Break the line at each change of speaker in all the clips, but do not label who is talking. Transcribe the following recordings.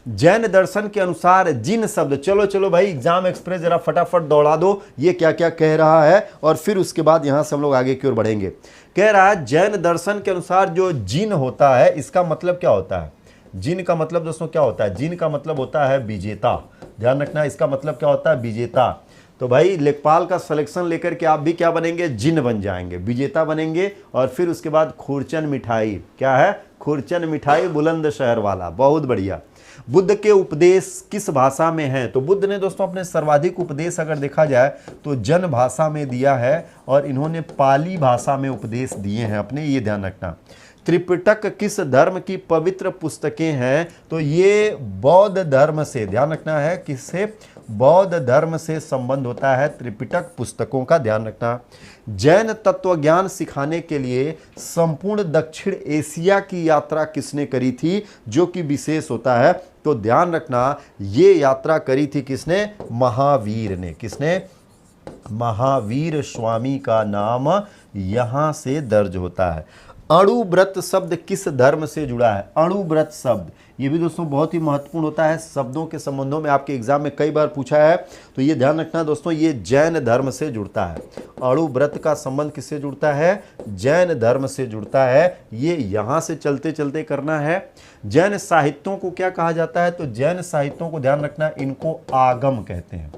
जैन दर्शन के अनुसार जिन शब्द, चलो चलो भाई एग्जाम एक्सप्रेस जरा फटाफट दौड़ा दो ये क्या क्या कह रहा है, और फिर उसके बाद यहां से हम लोग आगे की ओर बढ़ेंगे। कह रहा है जैन दर्शन के अनुसार जो जिन होता है इसका मतलब क्या होता है। जिन का मतलब दोस्तों क्या होता है, जिन का मतलब होता है विजेता। ध्यान रखना, इसका मतलब क्या होता है, विजेता। तो भाई लेखपाल का सिलेक्शन लेकर के आप भी क्या बनेंगे, जिन बन जाएंगे, विजेता बनेंगे। और फिर उसके बाद खुरचन मिठाई, क्या है, खुरचन मिठाई बुलंदशहर वाला, बहुत बढ़िया। बुद्ध के उपदेश किस भाषा में हैं, तो बुद्ध ने दोस्तों अपने सर्वाधिक उपदेश अगर देखा जाए तो जन भाषा में दिया है, और इन्होंने पाली भाषा में उपदेश दिए हैं अपने, ये ध्यान रखना। त्रिपिटक किस धर्म की पवित्र पुस्तकें हैं, तो ये बौद्ध धर्म से, ध्यान रखना है किससे, बौद्ध धर्म से संबंध होता है त्रिपिटक पुस्तकों का, ध्यान रखना। जैन तत्वज्ञान सिखाने के लिए संपूर्ण दक्षिण एशिया की यात्रा किसने करी थी, जो कि विशेष होता है, तो ध्यान रखना ये यात्रा करी थी किसने, महावीर ने। किसने, महावीर स्वामी का नाम यहां से दर्ज होता है। अणुव्रत शब्द किस धर्म से जुड़ा है, अणुव्रत शब्द, ये भी दोस्तों बहुत ही महत्वपूर्ण होता है, शब्दों के संबंधों में आपके एग्जाम में कई बार पूछा है, तो ये ध्यान रखना दोस्तों, ये जैन धर्म से जुड़ता है। अणुव्रत का संबंध किससे जुड़ता है, जैन धर्म से जुड़ता है, ये यहां से चलते चलते करना है। जैन साहित्यों को क्या कहा जाता है, तो जैन साहित्यों को ध्यान रखना, इनको आगम कहते हैं।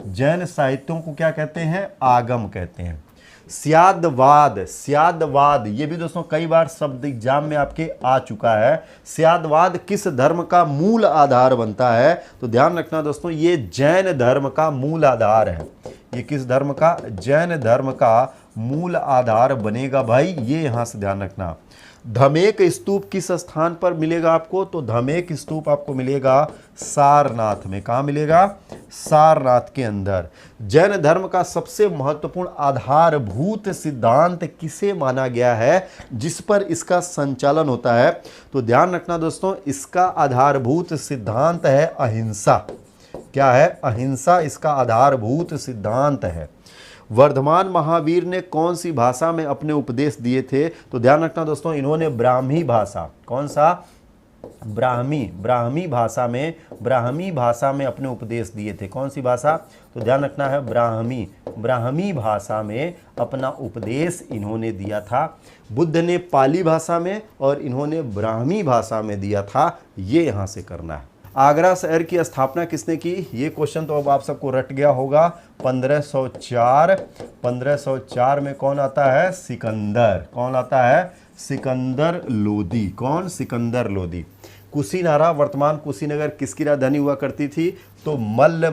जैन साहित्यों को क्या कहते हैं, आगम कहते हैं। स्यादवाद, स्यादवाद ये भी दोस्तों कई बार शब्द एग्जाम में आपके आ चुका है। स्यादवाद किस धर्म का मूल आधार बनता है, तो ध्यान रखना दोस्तों ये जैन धर्म का मूल आधार है। ये किस धर्म का, जैन धर्म का मूल आधार बनेगा भाई, ये यहां से ध्यान रखना। धमेक स्तूप किस स्थान पर मिलेगा आपको, तो धमेक स्तूप आपको मिलेगा सारनाथ में। कहाँ मिलेगा, सारनाथ के अंदर। जैन धर्म का सबसे महत्वपूर्ण आधारभूत सिद्धांत किसे माना गया है, जिस पर इसका संचालन होता है, तो ध्यान रखना दोस्तों इसका आधारभूत सिद्धांत है अहिंसा। क्या है, अहिंसा इसका आधारभूत सिद्धांत है। वर्धमान महावीर ने कौन सी भाषा में अपने उपदेश दिए थे, तो ध्यान रखना दोस्तों इन्होंने ब्राह्मी भाषा, कौन सा, ब्राह्मी भाषा में अपने उपदेश दिए थे। कौन सी भाषा, तो ध्यान रखना है ब्राह्मी भाषा में अपना उपदेश इन्होंने दिया था। बुद्ध ने पाली भाषा में और इन्होंने ब्राह्मी भाषा में दिया था, ये यहां से करना है। आगरा शहर की स्थापना किसने की, ये क्वेश्चन तो अब आप सबको रट गया होगा। 1504 में कौन आता है, सिकंदर। कौन आता है, सिकंदर लोदी। कौन, सिकंदर लोदी। कुशीनारा वर्तमान कुशीनगर किसकी राजधानी हुआ करती थी, तो मल्ल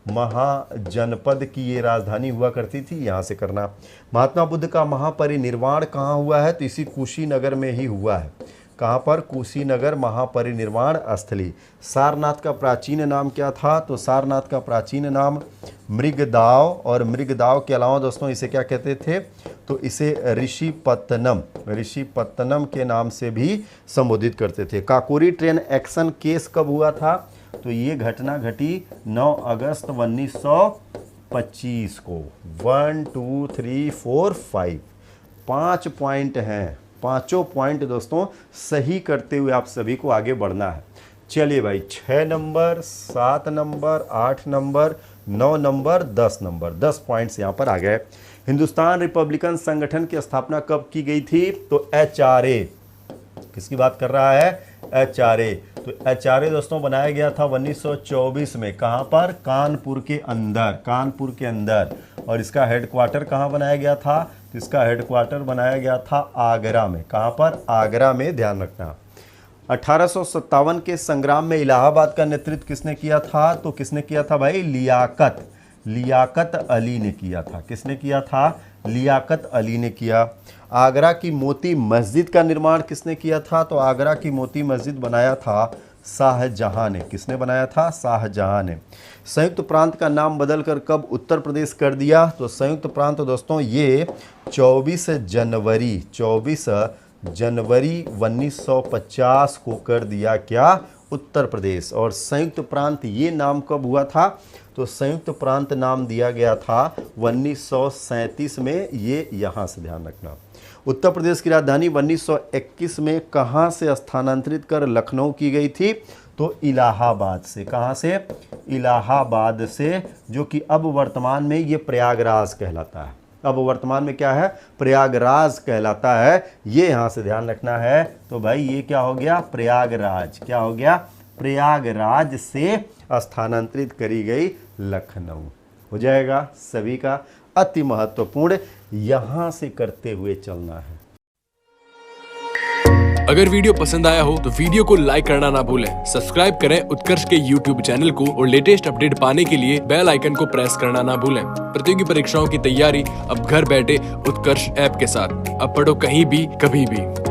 महाजनपद की ये राजधानी हुआ करती थी, यहां से करना। महात्मा बुद्ध का महापरिनिर्वाण कहाँ हुआ है, तो इसी कुशीनगर में ही हुआ है। कहाँ पर, कुशीनगर महापरिनिर्वाण स्थली। सारनाथ का प्राचीन नाम क्या था, तो सारनाथ का प्राचीन नाम मृगदाव, और मृगदाव के अलावा दोस्तों इसे क्या कहते थे, तो इसे ऋषिपत्तनम के नाम से भी संबोधित करते थे। काकोरी ट्रेन एक्शन केस कब हुआ था, तो ये घटना घटी 9 अगस्त 1925 को। 1 2 3 4 5 5 पॉइंट हैं, पांचों पॉइंट दोस्तों सही करते हुए आप सभी को आगे बढ़ना है। चलिए भाई 6 number, 7 number, 8 number, 9 number, 10 number, 10 points यहाँ पर आ गए। हिंदुस्तान रिपब्लिकन संगठन की स्थापना कब की गई थी, तो HRA, किसकी बात कर रहा है, HRA। तो HRA दोस्तों बनाया गया था 1924 में। कहाँ पर, कानपुर के अंदर। और इसका हेडक्वार्टर कहाँ बनाया गया था, तो इसका हेडक्वार्टर बनाया गया था आगरा में। कहाँ पर, आगरा में, ध्यान रखना। 1857 के संग्राम में इलाहाबाद का नेतृत्व किसने किया था, तो किसने किया था भाई, लियाकत अली ने किया था। किसने किया था, लियाकत अली ने किया। आगरा की मोती मस्जिद का निर्माण किसने किया था, तो आगरा की मोती मस्जिद बनाया था शाहजहां ने। किसने बनाया था, शाहजहां ने। संयुक्त प्रांत का नाम बदलकर कब उत्तर प्रदेश कर दिया, तो संयुक्त प्रांत दोस्तों ये 24 जनवरी 1950 को कर दिया क्या, उत्तर प्रदेश। और संयुक्त प्रांत ये नाम कब हुआ था, तो संयुक्त प्रांत नाम दिया गया था 1937 में, ये यहाँ से ध्यान रखना। उत्तर प्रदेश की राजधानी 1921 में कहाँ से स्थानांतरित कर लखनऊ की गई थी? तो इलाहाबाद से। कहाँ से? इलाहाबाद से, जो कि अब वर्तमान में ये प्रयागराज कहलाता है। अब वर्तमान में क्या है? प्रयागराज कहलाता है। ये यहाँ से ध्यान रखना है। तो भाई ये क्या हो गया? प्रयागराज। क्या हो गया? प्रयागराज से स्थानांतरित करी गई लखनऊ। हो जाएगा सभी का। अति महत्वपूर्ण, यहां से करते हुए चलना है।
अगर वीडियो पसंद आया हो तो वीडियो को लाइक करना ना भूलें, सब्सक्राइब करें उत्कर्ष के YouTube चैनल को और लेटेस्ट अपडेट पाने के लिए बेल आइकन को प्रेस करना ना भूलें। प्रतियोगी परीक्षाओं की तैयारी अब घर बैठे उत्कर्ष ऐप के साथ। अब पढ़ो कहीं भी कभी भी।